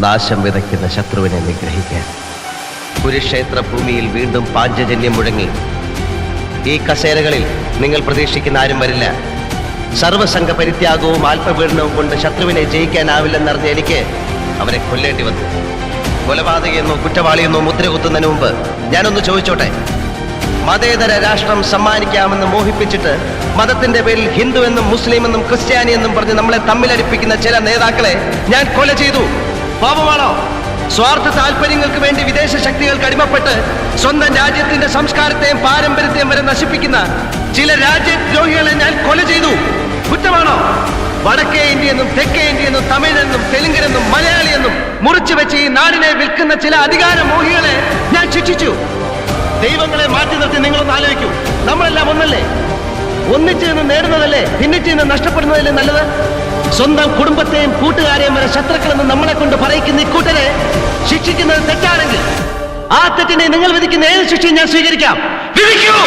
നാശം വിതയ്ക്കുന്ന ശത്രുവിനെ നിഗ്രഹിക്കാൻ. കുരുക്ഷേത്ര ഭൂമിയിൽ വീണ്ടും പാഞ്ചജന്യം മുഴങ്ങി. ഈ കസേരകളിൽ നിങ്ങൾ പ്രതീക്ഷിക്കുന്ന ആരും വരില്ല. സർവസംഘ പരിത്യാഗവും ആത്മപീഡനവും കൊണ്ട് ശത്രുവിനെ ജയിക്കാനാവില്ലെന്നറിഞ്ഞ എനിക്ക് അവരെ കൊല്ലേണ്ടി വന്നു. കൊലപാതകയെന്നോ കുറ്റവാളിയെന്നോ മുദ്ര കുത്തുന്നതിന് മുമ്പ് ഞാനൊന്ന് ചോദിച്ചോട്ടെ, മതേതര രാഷ്ട്രം സമ്മാനിക്കാമെന്ന് മോഹിപ്പിച്ചിട്ട് മതത്തിന്റെ പേരിൽ ഹിന്ദു എന്നും മുസ്ലിം എന്നും ക്രിസ്ത്യാനി എന്നും പറഞ്ഞ് നമ്മളെ തമ്മിലടിപ്പിക്കുന്ന ചില നേതാക്കളെ ഞാൻ കൊല ചെയ്തു. പാപമാണോ? സ്വാർത്ഥ താല്പര്യങ്ങൾക്ക് വേണ്ടി വിദേശ ശക്തികൾക്ക് അടിമപ്പെട്ട് സ്വന്തം രാജ്യത്തിന്റെ സംസ്കാരത്തെയും പാരമ്പര്യത്തെയും വരെ നശിപ്പിക്കുന്ന ചില രാജ്യദ്രോഹികളെ ഞാൻ കൊല ചെയ്തു. കുറ്റമാണോ? വടക്കേ ഇന്ത്യയെന്നും തെക്കേ ഇന്ത്യയെന്നും തമിഴെന്നും തെലുങ്കിനെന്നും മലയാളിയെന്നും മുറിച്ചു വെച്ച് ഈ നാടിനെ വിൽക്കുന്ന ചില അധികാരമോഹികളെ ഞാൻ ശിക്ഷിച്ചു. ദൈവങ്ങളെ മാറ്റി നിർത്തി നിങ്ങളൊന്ന് ആലോചിക്കൂ. നമ്മളെല്ലാം ഒന്നല്ലേ? ഒന്നിച്ചു നിന്ന് നേടുന്നതല്ലേ ഭിന്നിച്ചു നിന്ന് നഷ്ടപ്പെടുന്നതല്ലേ നല്ലത്? സ്വന്തം കുടുംബത്തെയും കൂട്ടുകാരെയും വരെ ശത്രുക്കളെന്ന് നമ്മളെ കൊണ്ട് പറയിക്കുന്ന ഇക്കൂട്ടരെ ശിക്ഷിക്കുന്നത് തെറ്റാണെങ്കിൽ ആ തെറ്റിനെ നിങ്ങൾ വിധിക്കുന്ന ഏത് ശിക്ഷയും ഞാൻ സ്വീകരിക്കാം. വിധിക്കൂ.